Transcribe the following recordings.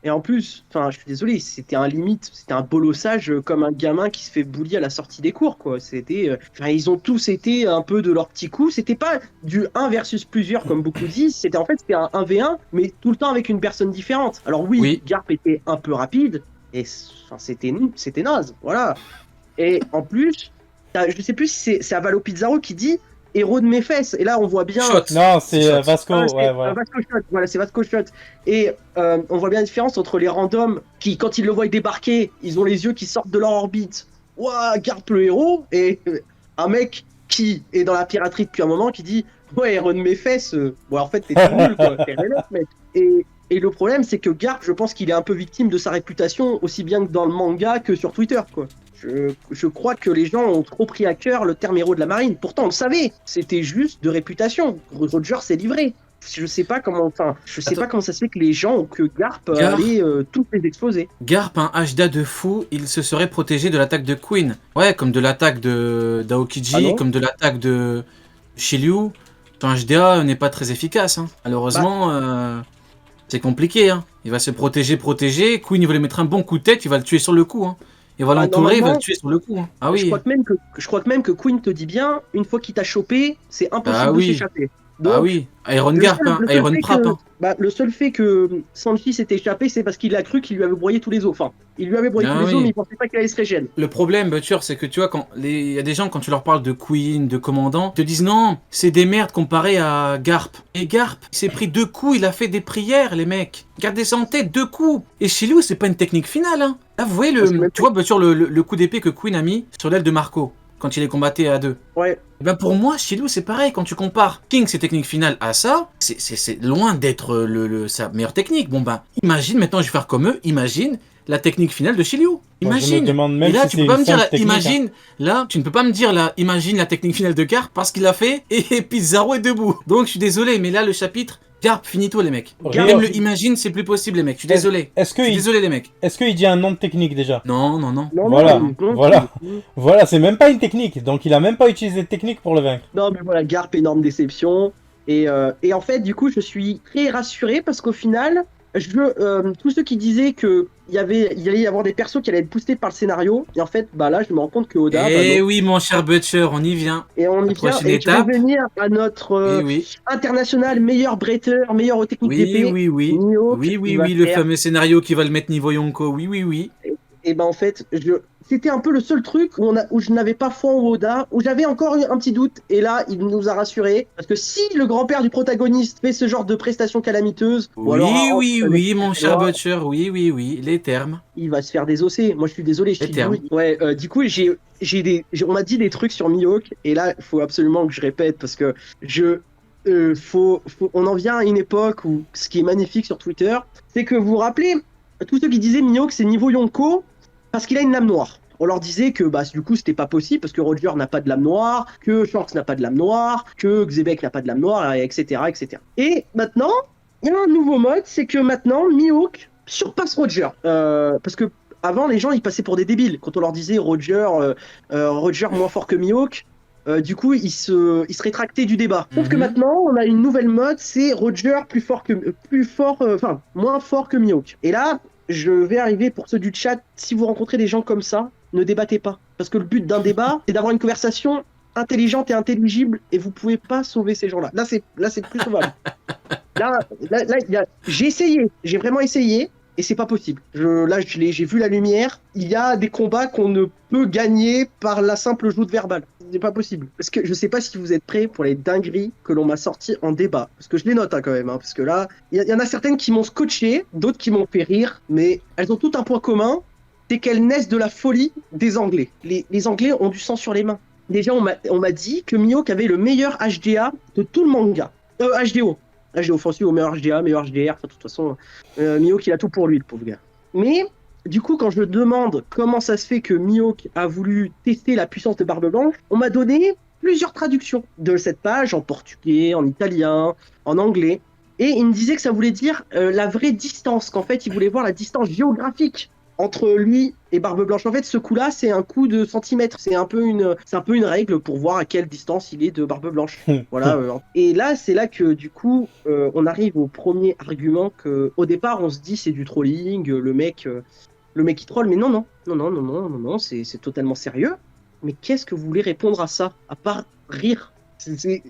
Et en plus, enfin, je suis désolé, c'était un bolossage comme un gamin qui se fait bully à la sortie des cours, quoi. Enfin, ils ont tous été un peu de leur petit coup. C'était pas du un versus plusieurs, comme beaucoup disent. C'était un 1v1, mais tout le temps avec une personne différente. Alors oui, Oui. Garp était un peu rapide, et enfin, c'était naze, voilà. Et en plus, je sais plus si c'est Avalo Pizarro qui dit héros de mes fesses. Et là, on voit bien. Shot. Non, C'est c'est shot. Vasco, C'est ouais, voilà. Vasco Shot, voilà, c'est Vasco Shot. Et on voit bien la différence entre les randoms qui, quand ils le voient débarquer, ils ont les yeux qui sortent de leur orbite. Ouah, Garp le héros. Et un mec qui est dans la piraterie depuis un moment qui dit ouais, héros de mes fesses. Bon, en fait, t'es tout nul, quoi. T'es rien, mec. Et le problème, c'est que Garp, je pense qu'il est un peu victime de sa réputation, aussi bien que dans le manga que sur Twitter, quoi. Je crois que les gens ont trop pris à cœur le terme héros de la marine. Pourtant, on le savait. C'était juste de réputation. Roger s'est livré. Je sais pas comment, enfin, je sais Attends. pas comment ça se fait que les gens ou que Garp Garp. allait tous les exposer. Garp, un HDA de fou, il se serait protégé de l'attaque de Queen. Ouais, comme de l'attaque de d'Aokiji, Ah non. comme de l'attaque de Shiryu. Ton HDA n'est pas très efficace. Hein. Malheureusement, c'est compliqué. Hein. Il va se protéger. Queen, il va lui mettre un bon coup de tête, il va le tuer sur le coup. Hein. Il va l'entourer, il va le Normalement, tuer sur le coup. Hein. Ah je oui. crois que même que Queen te dit bien, une fois qu'il t'a chopé, c'est Ah impossible de oui. s'échapper. Ah Donc, oui. Iron Garp, hein. Iron Prap. Hein. le seul fait que Sanji s'était échappé, c'est parce qu'il a cru qu'il lui avait broyé tous les os. Enfin, il lui avait broyé Ah tous les os, oui. mais il pensait pas qu'il allait se régénérer. Le problème, Butcher, c'est que tu vois, il y a des gens, quand tu leur parles de Queen, de Commandant, ils te disent non, c'est des merdes comparé à Garp. Et Garp, il s'est pris 2 coups, il a fait des prières, les mecs. Gardez ça en tête, 2 coups. Et chez lui, c'est pas une technique finale. Hein. Là, vous voyez, tu vois, Butcher, le coup d'épée que Queen a mis sur l'aile de Marco, quand il est combatté à 2. Ouais. Et ben pour moi, Shiryu, c'est pareil. Quand tu compares King, ses techniques finales, à ça, c'est loin d'être sa meilleure technique. Bon ben, imagine, maintenant je vais faire comme eux, imagine la technique finale de Shiryu. Moi, je me Imagine. demande même Et là, si tu c'est peux pas une me dire, simple technique, imagine, là, tu ne peux pas me dire, là, imagine la technique finale de Garp parce qu'il a fait et Pizarro est debout. Donc je suis désolé, mais là, le chapitre, Garp, finito les mecs. Garp, Même le imagine, c'est plus possible les mecs. Je suis désolé. Est-ce Je suis que désolé les mecs. est-ce qu'il dit un nom de technique déjà? Non. Non, Voilà, non, voilà. Voilà, c'est même pas une technique, donc il a même pas utilisé de technique pour le vaincre. Non, mais voilà, Garp, énorme déception. Et en fait, du coup, je suis très rassuré parce qu'au final, tous ceux qui disaient il allait y avoir des persos qui allaient être boostés par le scénario, et en fait, bah là, je me rends compte que Oda, Eh non. oui, mon cher Butcher, on y vient. Et on y La vient, prochaine et je vais étape. venir à notre Oui. international meilleur bretter, meilleur aux techniques d'épée, Oui. Mihawk, qui va Le faire. fameux scénario qui va le mettre niveau Yonko. Oui. Et ben en fait, c'était un peu le seul truc où je n'avais pas foi en Oda, où j'avais encore un petit doute. Et là, il nous a rassurés. Parce que si le grand-père du protagoniste fait ce genre de prestations calamiteuses, ou alors Oui, mon cher Butcher. Oui, les termes. il va se faire désosser. Moi, je suis désolé, Les termes. Ouais, du coup, on m'a dit des trucs sur Mihawk. Et là, il faut absolument que je répète parce que on en vient à une époque où ce qui est magnifique sur Twitter, c'est que vous vous rappelez, tous ceux qui disaient Mihawk, c'est niveau Yonko, parce qu'il a une lame noire. On leur disait que bah, du coup c'était pas possible parce que Roger n'a pas de lame noire, que Shanks n'a pas de lame noire, que Xebec n'a pas de lame noire, etc. Et maintenant, il y a un nouveau mode, c'est que maintenant Mihawk surpasse Roger. Parce que avant les gens ils passaient pour des débiles. Quand on leur disait Roger moins fort que Mihawk, du coup ils se rétractaient du débat. Sauf que maintenant on a une nouvelle mode, c'est Roger moins fort que Mihawk. Et là, je vais arriver pour ceux du chat, si vous rencontrez des gens comme ça, ne débattez pas. Parce que le but d'un débat, c'est d'avoir une conversation intelligente et intelligible, et vous pouvez pas sauver ces gens-là. Là, c'est plus sauvable. J'ai vraiment essayé, et c'est pas possible. J'ai vu la lumière. Il y a des combats qu'on ne peut gagner par la simple joute verbale. C'est pas possible. Parce que je sais pas si vous êtes prêts pour les dingueries que l'on m'a sorties en débat. Parce que je les note quand même. Parce que là, il y en a certaines qui m'ont scotché, d'autres qui m'ont fait rire, mais elles ont toutes un point commun, c'est qu'elles naissent de la folie des Anglais. Les Anglais ont du sang sur les mains. Déjà, on m'a dit que Mihawk avait le meilleur HDA de tout le manga. HDO. HDO offensif au meilleur HDA, meilleur HDR. Enfin, de toute façon, Mihawk, il a tout pour lui, le pauvre gars. Mais, du coup, quand je demande comment ça se fait que Mihawk a voulu tester la puissance de Barbe Blanche, on m'a donné plusieurs traductions de cette page en portugais, en italien, en anglais. Et il me disait que ça voulait dire la vraie distance, qu'en fait, il voulait voir la distance géographique entre lui et Barbe Blanche. En fait, ce coup-là, c'est un coup de centimètre. C'est un peu une règle pour voir à quelle distance il est de Barbe Blanche. Voilà. Et là, c'est là que du coup, on arrive au premier argument que, au départ, on se dit c'est du trolling, le mec il troll. Mais non, c'est totalement sérieux. Mais qu'est-ce que vous voulez répondre à ça, à part rire? C'est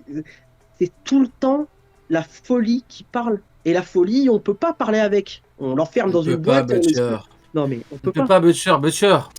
tout le temps la folie qui parle. Et la folie, on peut pas parler avec. On l'enferme dans une boîte. Non mais on peut pas. Butcher.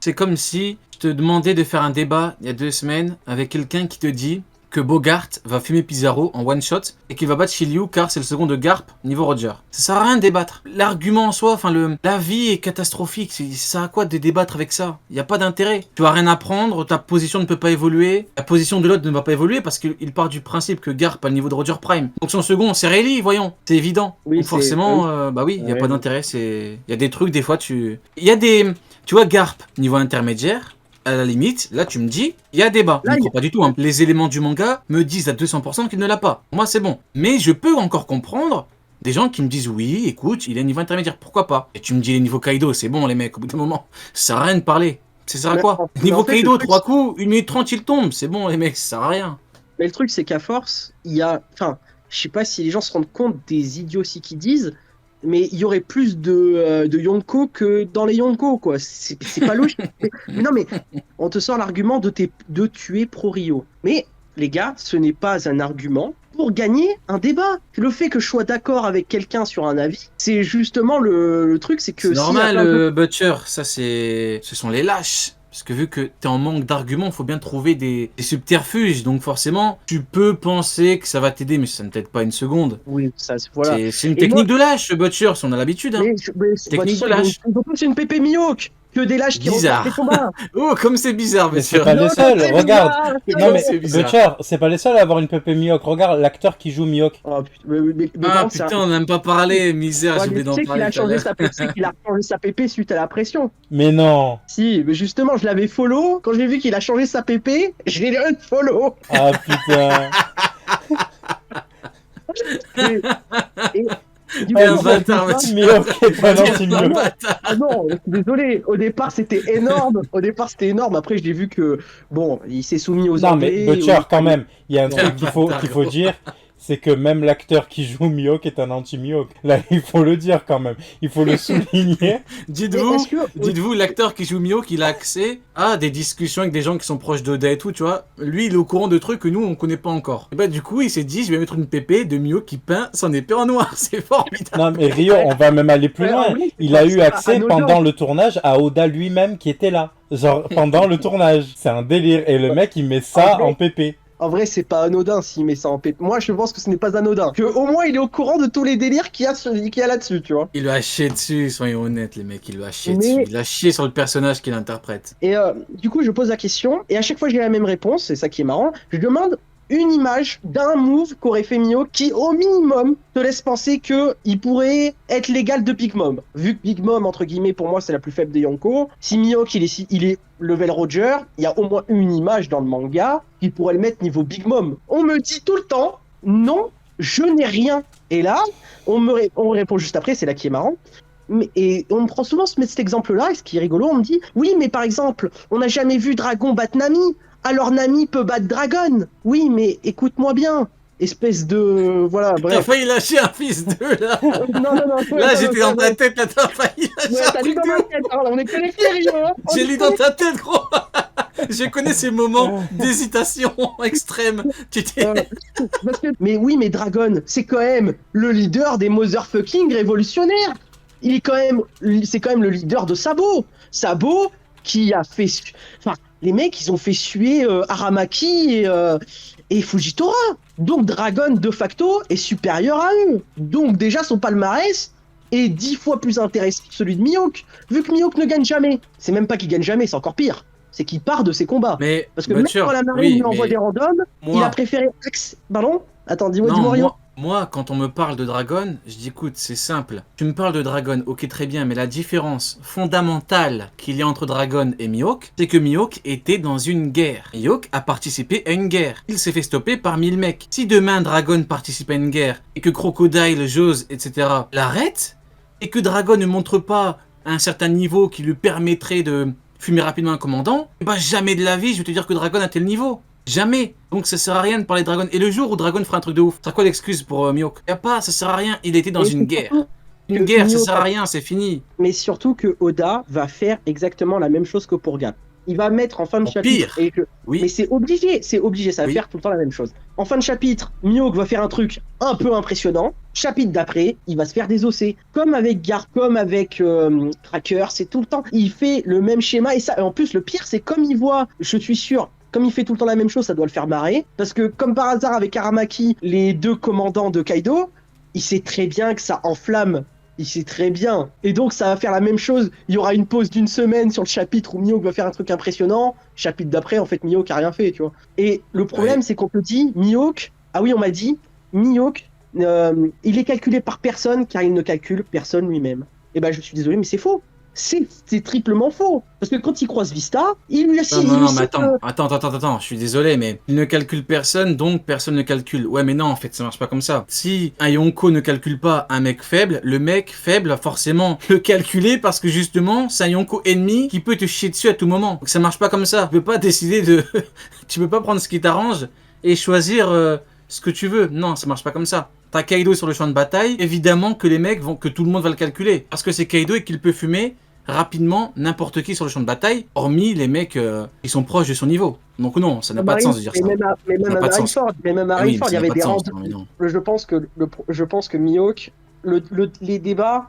C'est comme si je te demandais de faire un débat il y a 2 semaines avec quelqu'un qui te dit que Bogart va fumer Pizarro en one shot et qu'il va battre Shiryu car c'est le second de Garp niveau Roger. Ça sert à rien de débattre. L'argument en soi, la vie est catastrophique. Ça sert à quoi de débattre avec ça? Il n'y a pas d'intérêt. Tu vas rien apprendre, ta position ne peut pas évoluer, la position de l'autre ne va pas évoluer parce qu'il part du principe que Garp a le niveau de Roger Prime. Donc son second, c'est Rayleigh, voyons. C'est évident. Oui, donc forcément, il n'y a pas d'intérêt. Il y a des trucs, des fois, il y a des... Tu vois, Garp, niveau intermédiaire, à la limite, là tu me dis, il y a débat. Je ne crois pas du tout. Hein. Les éléments du manga me disent à 200% qu'il ne l'a pas. Moi c'est bon. Mais je peux encore comprendre des gens qui me disent oui, écoute, il est niveau intermédiaire, pourquoi pas? Et tu me dis les niveaux Kaido, c'est bon les mecs, au bout d'un moment, ça sert à rien de parler. Ça sert à quoi? Niveau Kaido, 3 coups, 1 minute 30 il tombe, c'est bon les mecs, ça sert à rien. Mais le truc c'est qu'à force, il y a... Enfin, je sais pas si les gens se rendent compte des idioties qu'ils disent, mais il y aurait plus de Yonko que dans les Yonko, quoi. C'est pas logique. Non, mais on te sort l'argument de tuer Pro-Rio. Mais, les gars, ce n'est pas un argument pour gagner un débat. Le fait que je sois d'accord avec quelqu'un sur un avis, c'est justement le truc, c'est que... C'est normal, Butcher, ça ce sont les lâches. Parce que vu que t'es en manque d'arguments, il faut bien trouver des subterfuges. Donc forcément, tu peux penser que ça va t'aider, mais ça ne t'aide pas une seconde. Oui, ça, voilà. C'est une technique de lâche, Butcher, si on a l'habitude. Hein. Technique de lâche. C'est une pépé Mihawk. Que des lâches qui remportent les combats. Oh, comme c'est bizarre, mais Butcher. c'est pas les seuls, regarde. Non mais Butcher, c'est pas les seuls à avoir une pépé Mihawk. Regarde l'acteur qui joue Mihawk. Oh, putain, on n'aime pas parler, misère, j'ai oublié d'en parler. Il a changé sa pépé suite à la pression. Mais non. Si, mais justement, je l'avais follow. Quand j'ai vu qu'il a changé sa pépé, je l'ai unfollow. Ah putain. Un bâtard, Mihawk est pas anti-Mihawk. Ah non, désolé. Au départ, c'était énorme. Après, j'ai vu que, bon, il s'est soumis aux Anglais. Non, mais Butcher, quand même, il y a un truc qu'il faut dire. C'est que même l'acteur qui joue Mihawk est un anti-Mihawk. Là, il faut le dire quand même. Il faut le souligner. Dites-vous, l'acteur qui joue Mihawk, il a accès à des discussions avec des gens qui sont proches d'Oda et tout, tu vois. Lui, il est au courant de trucs que nous, on connaît pas encore. Et bah, du coup, il s'est dit, je vais mettre une pépé de Mihawk qui peint son épée en noir. C'est formidable. Non, mais Rio, on va même aller plus loin. Il a eu accès pendant le tournage à Oda lui-même qui était là. Genre, pendant le tournage. C'est un délire. Et le mec, il met ça en pépé. En vrai, c'est pas anodin s'il met ça en pépé. Moi, je pense que ce n'est pas anodin. Que au moins, il est au courant de tous les délires qu'il y a là-dessus, tu vois. Il lui a chié dessus, soyons honnêtes, les mecs. Il lui a chié dessus. Il a chié sur le personnage qu'il interprète. Et du coup, je pose la question, et à chaque fois, j'ai la même réponse. C'est ça qui est marrant. Je demande une image d'un move qu'aurait fait Mihawk qui, au minimum, te laisse penser qu'il pourrait être l'égal de Big Mom. Vu que Big Mom, entre guillemets, pour moi, c'est la plus faible des Yonko. Si Mihawk, il est level Roger, il y a au moins une image dans le manga qui pourrait le mettre niveau Big Mom. On me dit tout le temps, non, je n'ai rien. Et là, on me répond juste après, c'est là qui est marrant. Et on me prend souvent cet exemple-là, et ce qui est rigolo, on me dit, oui, mais par exemple, on n'a jamais vu Dragon battre Nami. Alors Nami peut battre Dragon. Oui, mais écoute-moi bien. Espèce de... Voilà, bref. T'as failli lâcher un fils d'eux, là. Non. Là, j'étais dans ta tête, là, t'as failli lâcher un t'as lu dans ma tête, on est connectés, Rio. J'ai lu dans ta tête, gros. Je connais ces moments d'hésitation extrême. Mais oui, mais Dragon, c'est quand même le leader des motherfucking révolutionnaires. C'est quand même le leader de Sabo. Sabo qui a fait... Enfin, les mecs, ils ont fait suer Aramaki et Fujitora. Donc Dragon, de facto, est supérieur à eux. Donc déjà, son palmarès est 10 fois plus intéressant que celui de Mihawk. Vu que Mihawk ne gagne jamais. C'est même pas qu'il gagne jamais, c'est encore pire. C'est qu'il part de ses combats. Mais, parce que même quand la marine lui envoie des randoms, il a préféré... Pardon ? Attends, dis-moi Rio. Moi, quand on me parle de Dragon, je dis écoute, c'est simple. Tu me parles de Dragon, ok très bien, mais la différence fondamentale qu'il y a entre Dragon et Mihawk, c'est que Mihawk était dans une guerre. Mihawk a participé à une guerre. Il s'est fait stopper par 1000 mecs. Si demain Dragon participe à une guerre, et que Crocodile, Jose, etc. l'arrête, et que Dragon ne montre pas à un certain niveau qui lui permettrait de fumer rapidement un commandant, bah jamais de la vie je vais te dire que Dragon a tel niveau. Jamais. Donc ça sert à rien de parler de Dragon. Et le jour où Dragon fera un truc de ouf, ça sera quoi l'excuse pour Mihawk? Y a pas, ça sert à rien. Il était dans Et une c'est guerre. surtout Une que guerre, ça Mihawk sert à rien, c'est fini. Mais surtout que Oda va faire exactement la même chose que pour Gap. Il va mettre en fin de En chapitre. pire. Mais Oui. c'est obligé, ça va Oui. faire tout le temps la même chose. En fin de chapitre, Mihawk va faire un truc un peu impressionnant. Chapitre d'après, il va se faire désosser. Comme avec Garp, comme avec Tracker, c'est tout le temps. Il fait le même schéma et ça. Et en plus, le pire, c'est comme il voit, je suis sûr. Comme il fait tout le temps la même chose, ça doit le faire marrer. Parce que, comme par hasard, avec Aramaki, les deux commandants de Kaido, il sait très bien que ça enflamme. Il sait très bien. Et donc, ça va faire la même chose. Il y aura une pause d'une semaine sur le chapitre où Mihawk va faire un truc impressionnant. Chapitre d'après, en fait, Mihawk a rien fait, tu vois. Et le problème, c'est qu'on te dit, Mihawk... Ah oui, on m'a dit, Mihawk, il est calculé par personne car il ne calcule personne lui-même. Et ben, je suis désolé, mais c'est faux. C'est triplement faux. Parce que quand il croise Vista, il lui a Non, mais attends, je suis désolé, mais il ne calcule personne, donc personne ne calcule. Ouais, mais non, en fait, ça marche pas comme ça. Si un Yonko ne calcule pas un mec faible, le mec faible va forcément le calculer parce que justement, c'est un Yonko ennemi qui peut te chier dessus à tout moment. Donc ça marche pas comme ça. Tu peux pas décider de... tu peux pas prendre ce qui t'arrange et choisir ce que tu veux. Non, ça marche pas comme ça. T'as Kaido sur le champ de bataille, évidemment que les mecs vont... que tout le monde va le calculer. Parce que c'est Kaido et qu'il peut fumer rapidement n'importe qui sur le champ de bataille, hormis les mecs qui sont proches de son niveau. Donc non, ça n'a pas de sens de dire ça. Mais même à Marineford, il y avait des rangs. Je pense que Mihawk, les débats,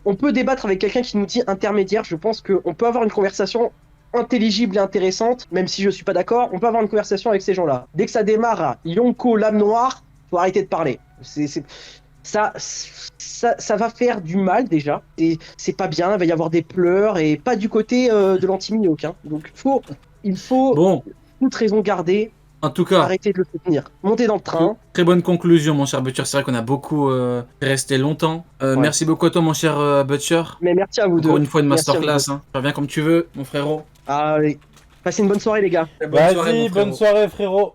on peut débattre avec quelqu'un qui nous dit intermédiaire. Je pense qu'on peut avoir une conversation intelligible et intéressante, même si je suis pas d'accord. On peut avoir une conversation avec ces gens-là. Dès que ça démarre à Yonko, l'âme noire, faut arrêter de parler. Ça va faire du mal déjà. Et c'est pas bien, il va y avoir des pleurs et pas du côté de l'anti-Mihawk. Hein. Donc il faut toute raison garder. En tout cas, arrêter de le soutenir. Monter dans le train. Très bonne conclusion, mon cher Butcher. C'est vrai qu'on a beaucoup resté longtemps. Ouais. Merci beaucoup à toi, mon cher Butcher. Mais merci à vous deux. Encore une fois, une masterclass. Hein. Reviens comme tu veux, mon frérot. Allez. Passez une bonne soirée, les gars. Vas-y, bonne soirée, frérot.